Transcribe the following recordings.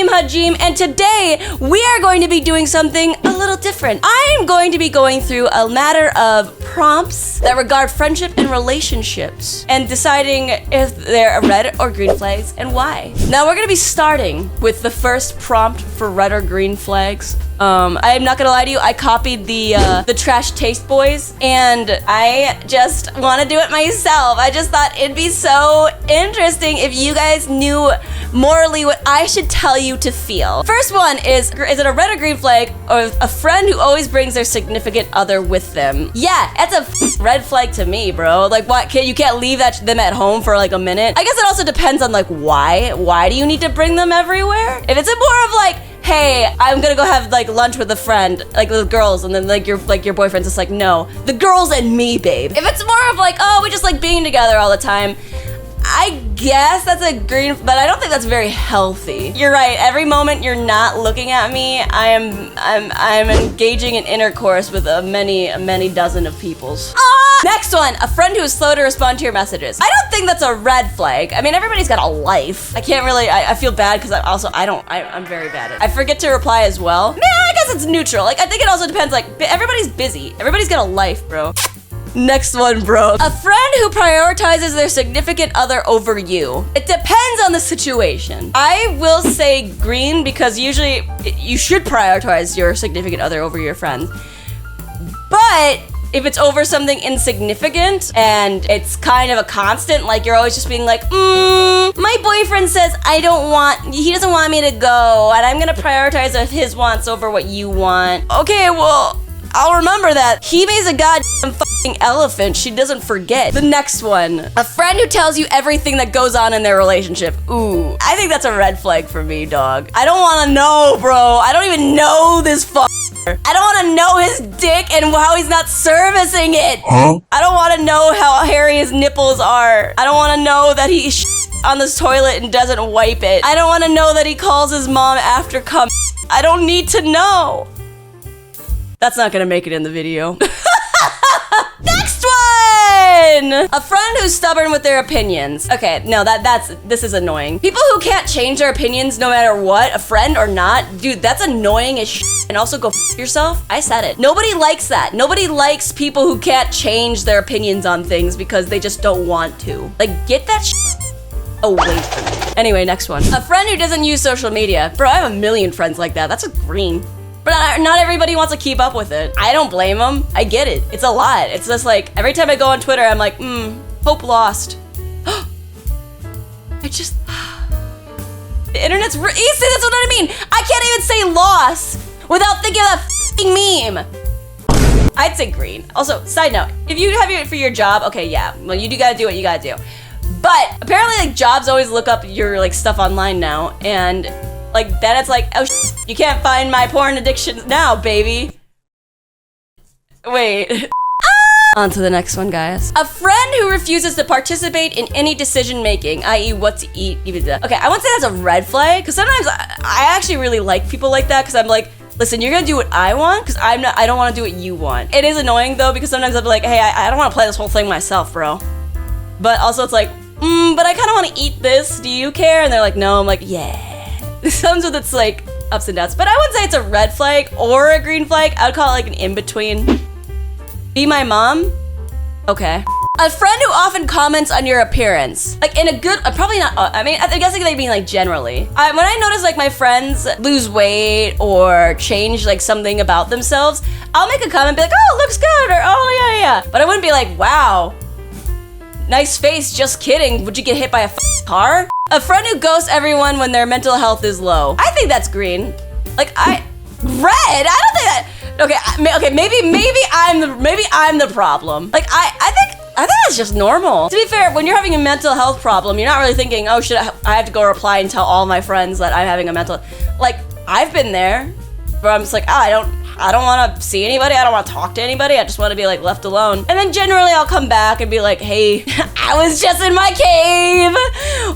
HimeHajime, and today we are going to be doing something a little different. I am going to be going through a matter of prompts that regard friendship and relationships and deciding if they're red or green flags and why. Now we're going to be starting with the first prompt for red or green flags. I am not gonna lie to you, I copied the Trash Taste Boys, and I just want to do it myself. I just thought it'd be so interesting if you guys knew morally what I should tell you to feel. First one is it a red or green flag, or a friend who always brings their significant other with them? Yeah, that's a red flag to me, bro. Like, what? You can't leave them at home for like a minute? I guess it also depends on like why. Why do you need to bring them everywhere? If it's more of like, hey, I'm gonna go have like lunch with a friend, like with girls, and then like your boyfriend's just like, no, the girls and me, babe. If it's more of like, oh, we just like being together all the time, I guess that's a green, but I don't think that's very healthy. You're right. Every moment you're not looking at me, I'm engaging in intercourse with many dozen of peoples. Next one, a friend who is slow to respond to your messages. I don't think that's a red flag. I mean, everybody's got a life. I can't really, I feel bad because I'm very bad at it. I forget to reply as well. Yeah, I guess it's neutral. Like, I think it also depends, like, everybody's busy. Everybody's got a life, bro. Next one, bro. A friend who prioritizes their significant other over you. It depends on the situation. I will say green because usually you should prioritize your significant other over your friends. But if it's over something insignificant and it's kind of a constant, like you're always just being like, my boyfriend says he doesn't want me to go, and I'm gonna prioritize his wants over what you want. Okay, well, I'll remember that. Hime's a goddamn fucking elephant. She doesn't forget. The next one. A friend who tells you everything that goes on in their relationship. Ooh, I think that's a red flag for me, dog. I don't want to know, bro. I don't even know this I don't want to know his dick and how he's not servicing it. Huh? I don't want to know how hairy his nipples are. I don't want to know that he on this toilet and doesn't wipe it. I don't want to know that he calls his mom after cum. I don't need to know. That's not gonna make it in the video. Next one! A friend who's stubborn with their opinions. Okay, no, this is annoying. People who can't change their opinions no matter what, a friend or not, dude, that's annoying as shit. And also go f yourself. I said it. Nobody likes that. Nobody likes people who can't change their opinions on things because they just don't want to. Like, get that shit away from me. Anyway, next one. A friend who doesn't use social media. Bro, I have a million friends like that. That's a green. But not everybody wants to keep up with it. I don't blame them. I get it. It's a lot. It's just like, every time I go on Twitter, I'm like, hope lost. The internet's see, that's what I mean. I can't even say loss without thinking of that f***ing meme. I'd say green. Also, side note, if you have it for your job, okay, yeah, well, you do gotta do what you gotta do. But apparently, like, jobs always look up your, like, stuff online now, and like, then it's like, oh, you can't find my porn addictions now, baby. Wait. On to the next one, guys. A friend who refuses to participate in any decision making, i.e. what to eat, even that. Okay, I wouldn't say that's a red flag, because sometimes I actually really like people like that, because I'm like, listen, you're gonna do what I want, because I don't want to do what you want. It is annoying, though, because sometimes I'm like, hey, I don't want to play this whole thing myself, bro. But also it's like, but I kind of want to eat this. Do you care? And they're like, no. I'm like, yeah. Sometimes with it's like ups and downs, but I wouldn't say it's a red flag or a green flag. I would call it like an in-between. Be my mom? Okay. A friend who often comments on your appearance. Like in a good, probably not, I mean, I'm guessing they mean like generally. When I notice like my friends lose weight or change like something about themselves, I'll make a comment and be like, oh, looks good, or oh, yeah. But I wouldn't be like, wow, nice face, just kidding. Would you get hit by a car? A friend who ghosts everyone when their mental health is low. I think that's green. Like red? I don't think that. Okay, maybe I'm the problem. Like I think that's just normal. To be fair, when you're having a mental health problem, you're not really thinking, oh, should I have to go reply and tell all my friends that I'm having a mental. Like I've been there, where I'm just like, oh, I don't want to see anybody. I don't want to talk to anybody. I just want to be like left alone. And then generally I'll come back and be like, hey, I was just in my cave.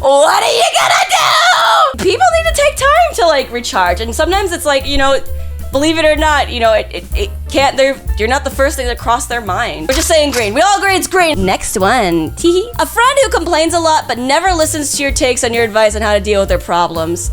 What are you gonna do? People need to take time to like recharge. And sometimes it's like, you know, believe it or not, you know, it can't, you're not the first thing that crossed their mind. We're just saying green. We all agree it's green. Next one, teehee. A friend who complains a lot but never listens to your takes on your advice on how to deal with their problems.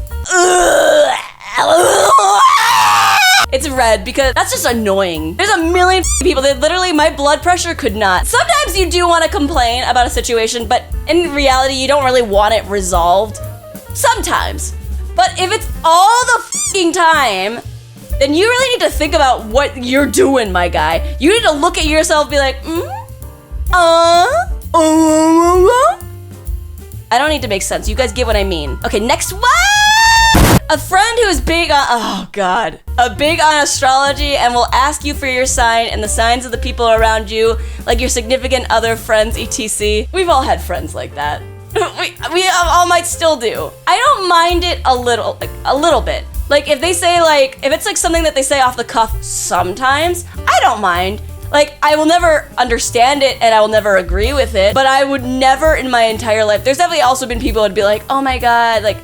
It's red because that's just annoying. There's a million people that literally my blood pressure could not. Sometimes you do want to complain about a situation, but in reality, you don't really want it resolved. Sometimes. But if it's all the fucking time, then you really need to think about what you're doing, my guy. You need to look at yourself and be like, I don't need to make sense. You guys get what I mean. Okay, next one. A friend who is big on, oh God, big on astrology and will ask you for your sign and the signs of the people around you, like your significant other, friends, etc. We've all had friends like that. we all might still do. I don't mind it a little bit. Like if they say if it's like something that they say off the cuff sometimes, I don't mind. Like, I will never understand it and I will never agree with it, but I would never in my entire life. There's definitely also been people who'd be like, oh my God, like,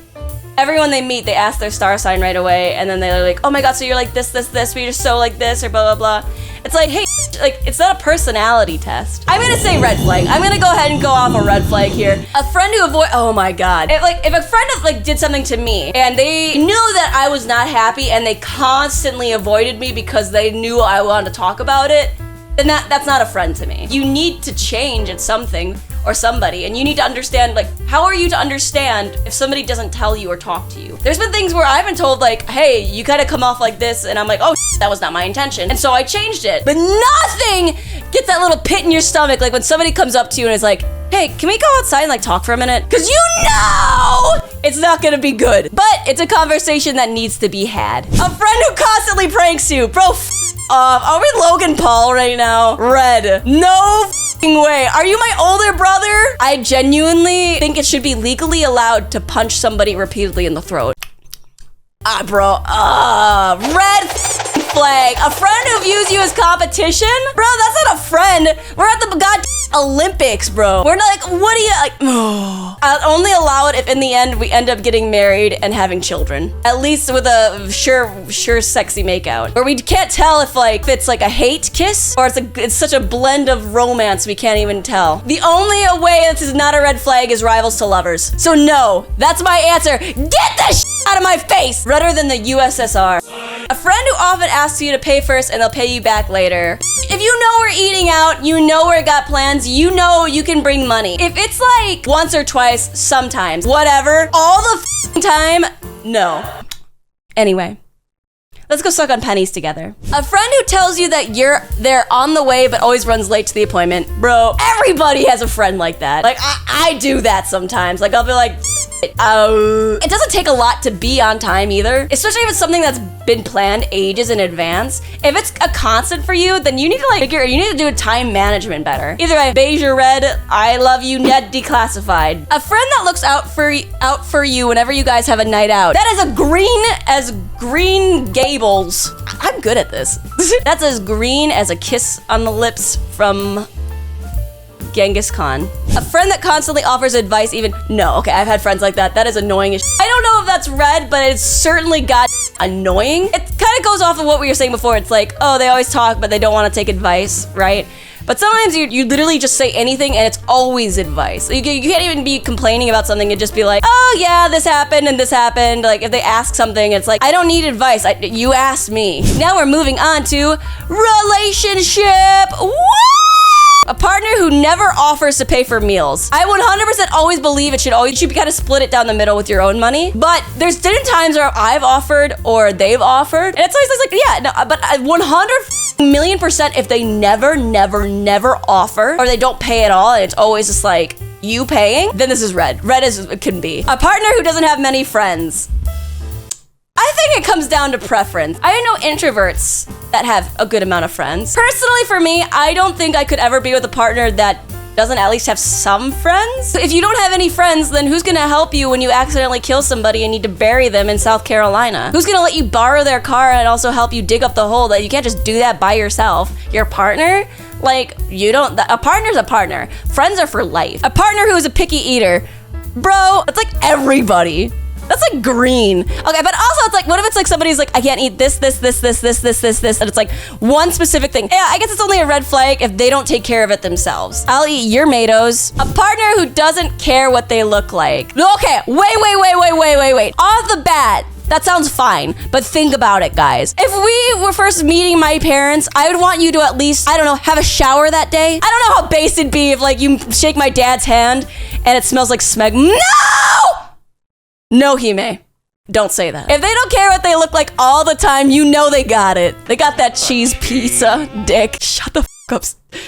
everyone they meet, they ask their star sign right away, and then they're like, oh my God, so you're like this, but you're so like this, or blah, blah, blah. It's like, hey, like, it's not a personality test. I'm gonna say red flag. I'm gonna go ahead and go off a red flag here. A friend who oh my God. If a friend did something to me, and they knew that I was not happy, and they constantly avoided me because they knew I wanted to talk about it, then that's not a friend to me. You need to change at something or somebody, and you need to understand, like, how are you to understand if somebody doesn't tell you or talk to you? There's been things where I've been told, like, hey, you kind of come off like this, and I'm like, oh, that was not my intention, and so I changed it. But nothing gets that little pit in your stomach, like when somebody comes up to you and is like, hey, can we go outside and like talk for a minute? Cause you know it's not gonna be good. But it's a conversation that needs to be had. A friend who constantly pranks you, bro, are we Logan Paul right now? Red. No f***ing way. Are you my older brother? I genuinely think it should be legally allowed to punch somebody repeatedly in the throat. Bro. Red flag. A friend who views you as competition? Bro, that's not a friend. We're at the goddamn Olympics, bro. We're not like, what do you like? I'll only allow it if in the end we end up getting married and having children. At least with a sure sexy makeout. Where we can't tell if it's like a hate kiss or it's such a blend of romance we can't even tell. The only way this is not a red flag is rivals to lovers. So no, that's my answer. Get this out of my face! Redder than the USSR. A friend who often asks you to pay first and they'll pay you back later. If you know we're eating out, you know we're got plans, you know you can bring money. If it's like once or twice, sometimes, whatever, all the time, no. Anyway, let's go suck on pennies together. A friend who tells you that they're on the way but always runs late to the appointment. Bro, everybody has a friend like that. Like, I do that sometimes. Like, I'll be like, it doesn't take a lot to be on time either, especially if it's something that's been planned ages in advance. If it's a constant for you, then you need to you need to do a time management better. Either way, beige or red, I love you, Ned declassified. A friend that looks out for you whenever you guys have a night out. That is as green Gables. I'm good at this. That's as green as a kiss on the lips from Genghis Khan. A friend that constantly offers advice no, okay, I've had friends like that. That is annoying as I don't know if that's red, but it's certainly got annoying. It kind of goes off of what we were saying before. It's like, oh, they always talk, but they don't want to take advice, right? But sometimes you literally just say anything and it's always advice. You can't even be complaining about something and just be like, oh yeah, this happened and this happened. Like if they ask something, it's like, I don't need advice. You asked me. Now we're moving on to relationship. Woo! A partner who never offers to pay for meals. I 100% always believe it should be kind of split it down the middle with your own money. But there's been times where I've offered or they've offered. And it's always like, yeah, no, but 100,000,000% if they never offer or they don't pay at all and it's always just like you paying, then this is red. Red as it can be. A partner who doesn't have many friends. I think it comes down to preference. I know introverts that have a good amount of friends. Personally, for me, I don't think I could ever be with a partner that doesn't at least have some friends. If you don't have any friends, then who's gonna help you when you accidentally kill somebody and need to bury them in South Carolina? Who's gonna let you borrow their car and also help you dig up the hole? That you can't just do that by yourself. Your partner? Like, a partner's a partner. Friends are for life. A partner who is a picky eater. Bro, it's like everybody. That's like green. Okay, but also it's like, what if it's like somebody's like, I can't eat this, and it's like one specific thing. Yeah, I guess it's only a red flag if they don't take care of it themselves. I'll eat your tomatoes. A partner who doesn't care what they look like. Okay, wait. Off the bat, that sounds fine, but think about it, guys. If we were first meeting my parents, I would want you to at least, I don't know, have a shower that day. I don't know how base it'd be if like you shake my dad's hand and it smells like smeg. No, Hime. Don't say that. If they don't care what they look like all the time, you know they got it. They got that cheese pizza dick. Shut the f up.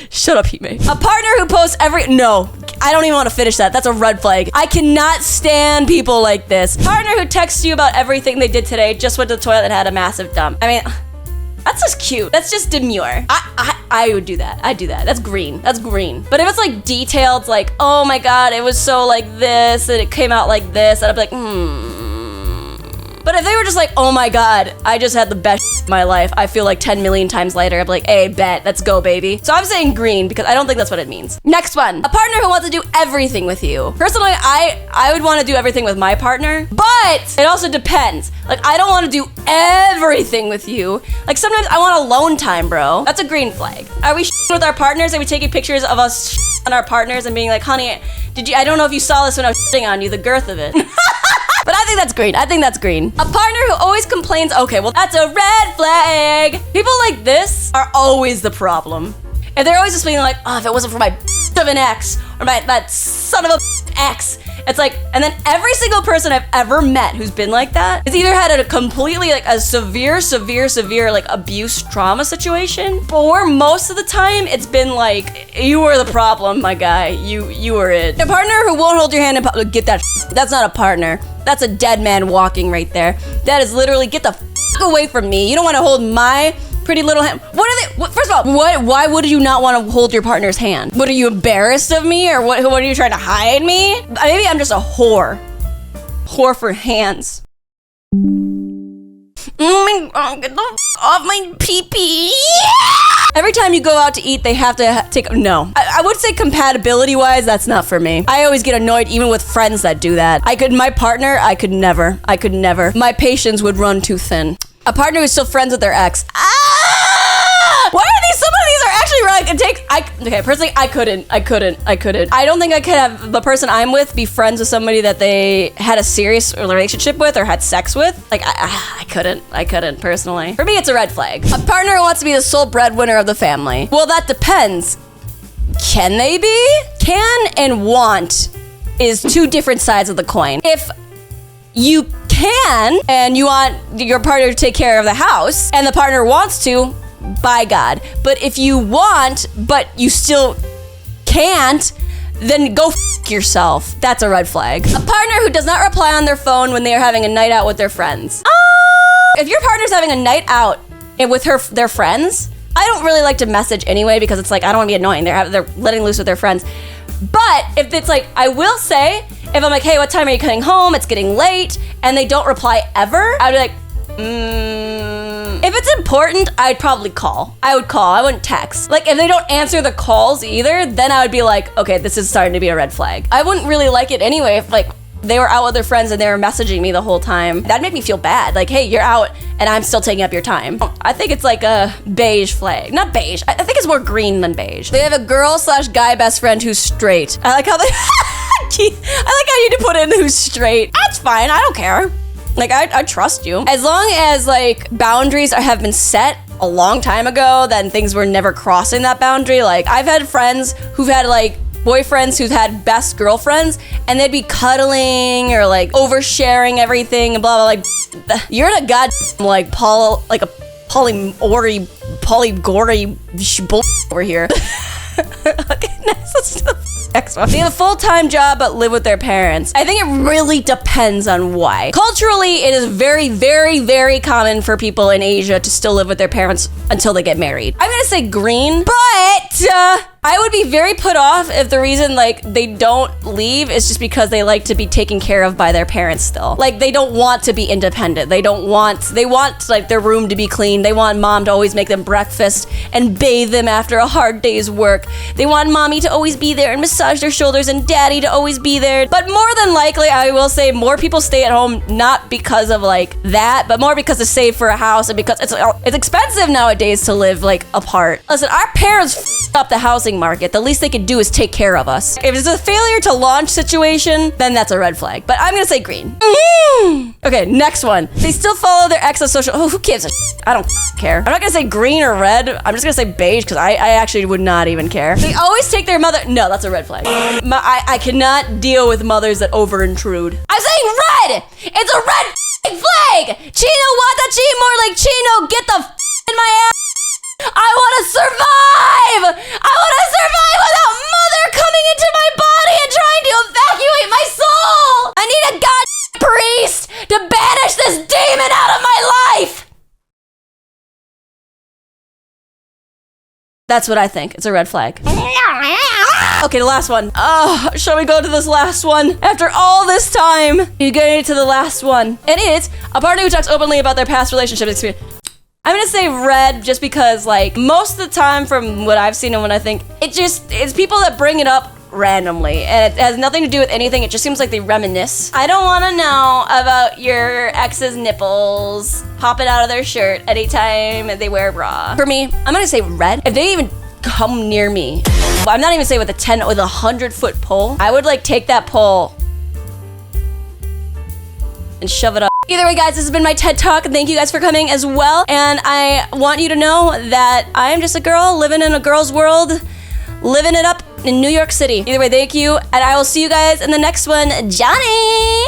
Shut up, Hime. A partner who posts no, I don't even want to finish that. That's a red flag. I cannot stand people like this. Partner who texts you about everything they did today, just went to the toilet and had a massive dump. I mean, that's just cute. That's just demure. I would do that. I'd do that. That's green. That's green. But if it's like detailed, like, oh my God, it was so like this and it came out like this, and I'd be like, But if they were just like, oh my God, I just had the best of my life, I feel like 10 million times later, I'd be like, hey, bet, let's go, baby. So I'm saying green because I don't think that's what it means. Next one, a partner who wants to do everything with you. Personally, I would want to do everything with my partner, but it also depends. Like, I don't want to do everything with you. Like, sometimes I want alone time, bro. That's a green flag. Are we with our partners? Are we taking pictures of us on our partners and being like, honey, I don't know if you saw this when I was on you, the girth of it. But I think that's green. I think that's green. A partner who always complains, okay, well, that's a red flag. People like this are always the problem. And they're always just being like, oh, if it wasn't for my of an ex, or that son of a ex. It's like, and then every single person I've ever met who's been like that has either had a completely like a severe like abuse trauma situation, or most of the time it's been like, you were the problem, my guy. You were it. A partner who won't hold your hand and get that. That's not a partner. That's a dead man walking right there. That is literally, get the away from me. You don't want to hold my pretty little hand. First of all, why would you not want to hold your partner's hand? What, are you embarrassed of me, or what are you trying to hide me? Maybe I'm just a whore. Whore for hands. Oh my God, get the off my pee-pee. Every time you go out to eat, they have to take, no. I would say compatibility-wise, that's not for me. I always get annoyed even with friends that do that. My partner, I could never. My patience would run too thin. A partner who's still friends with their ex. Why are these? Some of these are actually right. Okay, personally, I couldn't. I don't think I could have the person I'm with be friends with somebody that they had a serious relationship with or had sex with. Like, I couldn't personally. For me, it's a red flag. A partner who wants to be the sole breadwinner of the family. Well, that depends. Can they be? Can and want is two different sides of the coin. If you can and you want your partner to take care of the house and the partner wants to, by God. But if you want but you still can't, then go f yourself. That's a red flag. A partner who does not reply on their phone when they are having a night out with their friends. If your partner's having a night out with their friends, I don't really like to message anyway because it's like, I don't want to be annoying. They're letting loose with their friends. But if it's like, I will say, if I'm like, hey, what time are you coming home? It's getting late. And they don't reply ever, I'd be like, If it's important, I'd probably call. I would call, I wouldn't text. Like, if they don't answer the calls either, then I would be like, okay, this is starting to be a red flag. I wouldn't really like it anyway if like they were out with their friends and they were messaging me the whole time. That'd make me feel bad. Like, hey, you're out and I'm still taking up your time. I think it's like a beige flag. Not beige. I think it's more green than beige. They have a girl/guy best friend who's straight. I like how they... I like how you need to put in who's straight. That's fine. I don't care. Like, I trust you. As long as, like, boundaries have been set a long time ago, then things were never crossing that boundary. Like, I've had friends who've had, like, boyfriends who've had best girlfriends, and they'd be cuddling or, like, oversharing everything and blah, blah, like, you're in a like, polygory bull over here. Okay, next one. They have a full-time job but live with their parents. I think it really depends on why. Culturally, it is very, very, very common for people in Asia to still live with their parents until they get married. I'm gonna say green, but I would be very put off if the reason like they don't leave is just because they like to be taken care of by their parents still. Like they don't want to be independent. They want like their room to be clean. They want mom to always make them breakfast and bathe them after a hard day's work. They want mommy to always be there and massage their shoulders and daddy to always be there. But more than likely, I will say more people stay at home not because of like that, but more because to save for a house and because it's expensive nowadays to live like apart. Listen, our parents f***ed up the housing market. The least they could do is take care of us. If it's a failure to launch situation, then that's a red flag. But I'm gonna say green. Okay, next one. They still follow their ex's social. Oh, who gives a shit? I don't care. I'm not gonna say green or red. I'm just gonna say beige because I actually would not even care. They always take their mother. No, that's a red flag. I cannot deal with mothers that over intrude. I'm saying red. It's a red flag. Chino Watachi, more like Chino. Get the in my ass. I want to survive! I want to survive without mother coming into my body and trying to evacuate my soul! I need a priest to banish this demon out of my life! That's what I think. It's a red flag. Okay, the last one. Oh, shall we go to this last one? After all this time, you're getting to the last one. And it's a partner who talks openly about their past relationship experience. I'm gonna say red just because like most of the time from what I've seen and what I think, it's people that bring it up randomly and it has nothing to do with anything. It just seems like they reminisce. I don't want to know about your ex's nipples popping out of their shirt anytime they wear a bra. For me, I'm gonna say red. If they even come near me, I'm not even saying with a 100-foot pole, I would like take that pole and shove it up. Either way, guys, this has been my TED Talk. Thank you guys for coming as well. And I want you to know that I am just a girl living in a girl's world, living it up in New York City. Either way, thank you. And I will see you guys in the next one. Johnny!